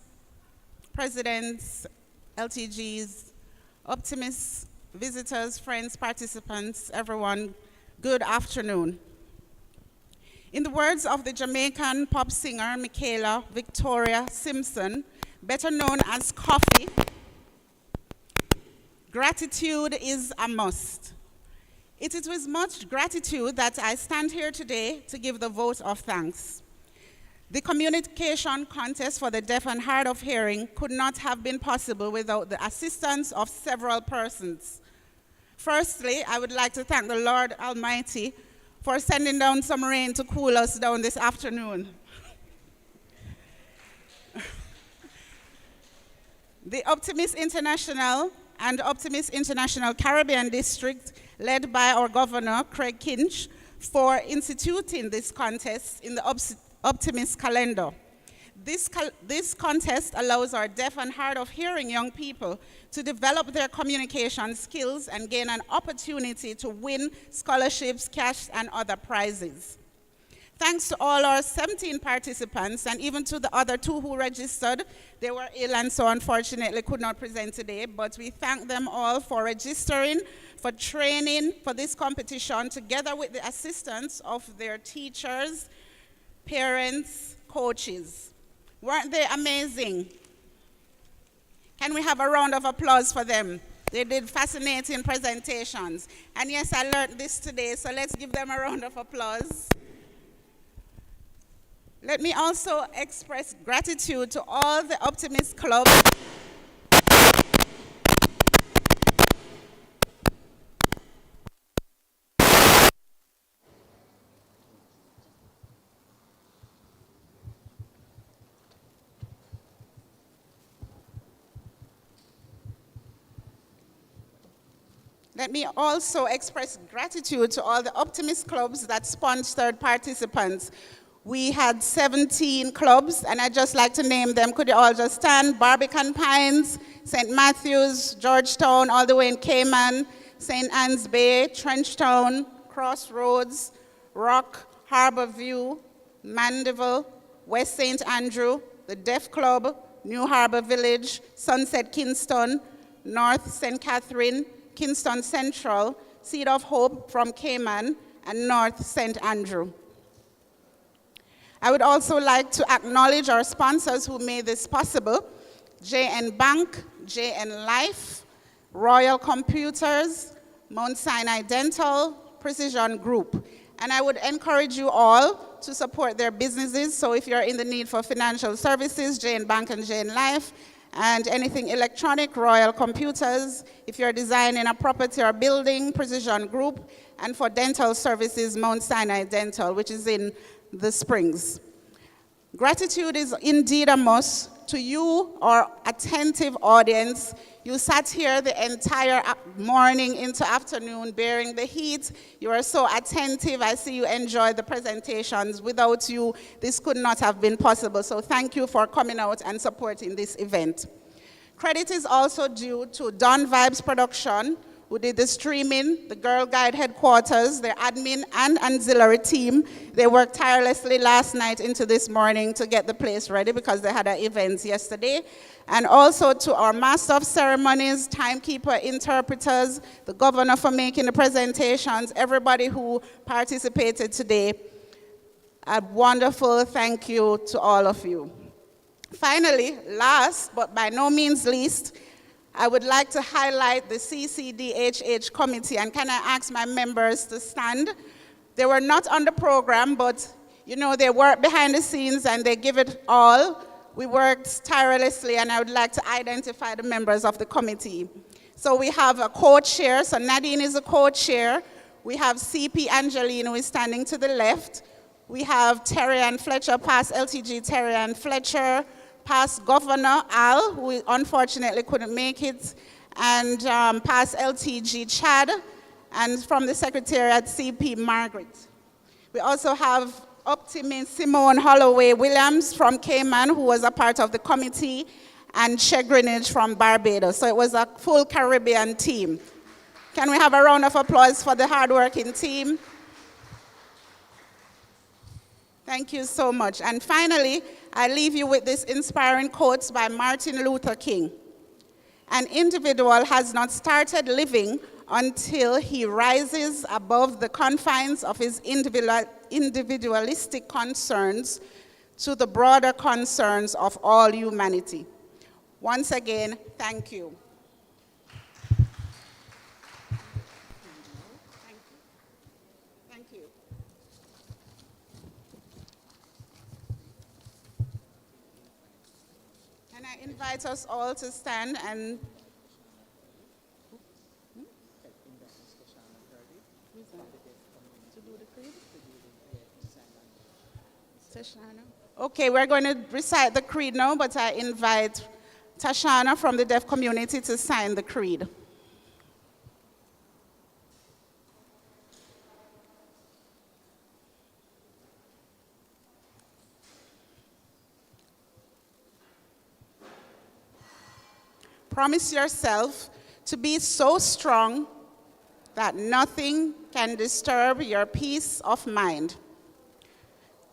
presidents, LTGs, optimists, visitors, friends, participants, everyone, good afternoon. In the words of the Jamaican pop singer Michaela Victoria Simpson, better known as Coffee, gratitude is a must. It is with much gratitude that I stand here today to give the vote of thanks. The communication contest for the deaf and hard of hearing could not have been possible without the assistance of several persons. Firstly, I would like to thank the Lord Almighty for sending down some rain to cool us down this afternoon. The Optimist International and Optimist International Caribbean District, led by our governor, Craig Kinch, for instituting this contest in the Optimist calendar. This contest allows our deaf and hard of hearing young people to develop their communication skills and gain an opportunity to win scholarships, cash, and other prizes. Thanks to all our 17 participants and even to the other 2 who registered. They were ill and so unfortunately could not present today, but we thank them all for registering, for training for this competition, together with the assistance of their teachers, parents, coaches. Weren't they amazing? Can we have a round of applause for them? They did fascinating presentations. And yes, I learned this today, so let's give them a round of applause. Let me also express gratitude to all the Optimist clubs. Let me also express gratitude to all the Optimist clubs that sponsored participants. We had 17 clubs, and I'd just like to name them. Could you all just stand? Barbican Pines, St. Matthews, Georgetown, all the way in Cayman, St. Anne's Bay, Trenchtown, Crossroads, Rock, Harbor View, Mandeville, West St. Andrew, the Deaf Club, New Harbor Village, Sunset Kingston, North St. Catherine, Kingston Central, Seed of Hope from Cayman, and North St. Andrew. I would also like to acknowledge our sponsors who made this possible: JN Bank, JN Life, Royal Computers, Mount Sinai Dental, Precision Group. And I would encourage you all to support their businesses. So if you're in the need for financial services, JN Bank and JN Life, and anything electronic, Royal Computers. If you're designing a property or building, Precision Group. And for dental services, Mount Sinai Dental, which is in the Springs. Gratitude is indeed a must. To you, our attentive audience, you sat here the entire morning into afternoon bearing the heat. You are so attentive. I see you enjoyed the presentations. Without you, this could not have been possible. So thank you for coming out and supporting this event. Credit is also due to Don Vibes Production, who did the streaming, the Girl Guide headquarters, their admin and auxiliary team. They worked tirelessly last night into this morning to get the place ready because they had an event yesterday. And also to our Master of Ceremonies, timekeeper, interpreters, the governor for making the presentations, everybody who participated today. A wonderful thank you to all of you. Finally, last but by no means least, I would like to highlight the CCDHH committee, and can I ask my members to stand? They were not on the program, but you know, they work behind the scenes and they give it all. We worked tirelessly, and I would like to identify the members of the committee. So we have a co-chair, so Nadine is a co-chair. We have CP Angeline, who is standing to the left. We have Terry Ann Fletcher, past LTG Terry Ann Fletcher, past Governor Al, who unfortunately couldn't make it, and past LTG Chad, and from the Secretariat, CP Margaret. We also have Optimist Simone Holloway Williams from Cayman, who was a part of the committee, and Chegrinage from Barbados. So it was a full Caribbean team. Can we have a round of applause for the hardworking team? Thank you so much. And finally, I leave you with this inspiring quote by Martin Luther King. An individual has not started living until he rises above the confines of his individualistic concerns to the broader concerns of all humanity. Once again, thank you. I invite us all to stand and okay, we're going to recite the creed now, but I invite Tashana from the deaf community to sign the creed. Promise yourself to be so strong that nothing can disturb your peace of mind.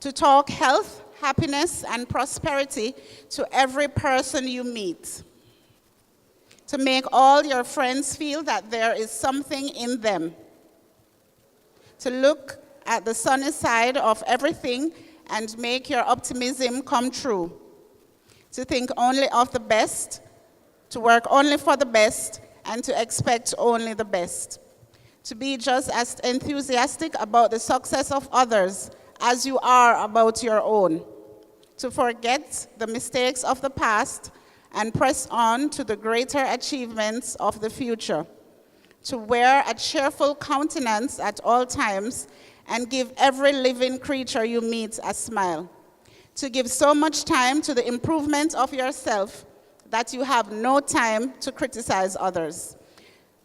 To talk health, happiness, and prosperity to every person you meet. To make all your friends feel that there is something in them. To look at the sunny side of everything and make your optimism come true. To think only of the best, to work only for the best, and to expect only the best. To be just as enthusiastic about the success of others as you are about your own. To forget the mistakes of the past and press on to the greater achievements of the future. To wear a cheerful countenance at all times and give every living creature you meet a smile. To give so much time to the improvement of yourself that you have no time to criticize others.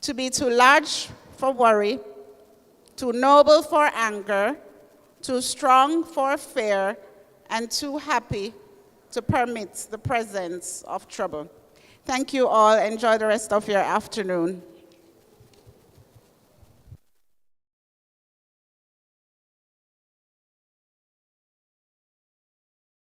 To be too large for worry, too noble for anger, too strong for fear, and too happy to permit the presence of trouble. Thank you all. Enjoy the rest of your afternoon.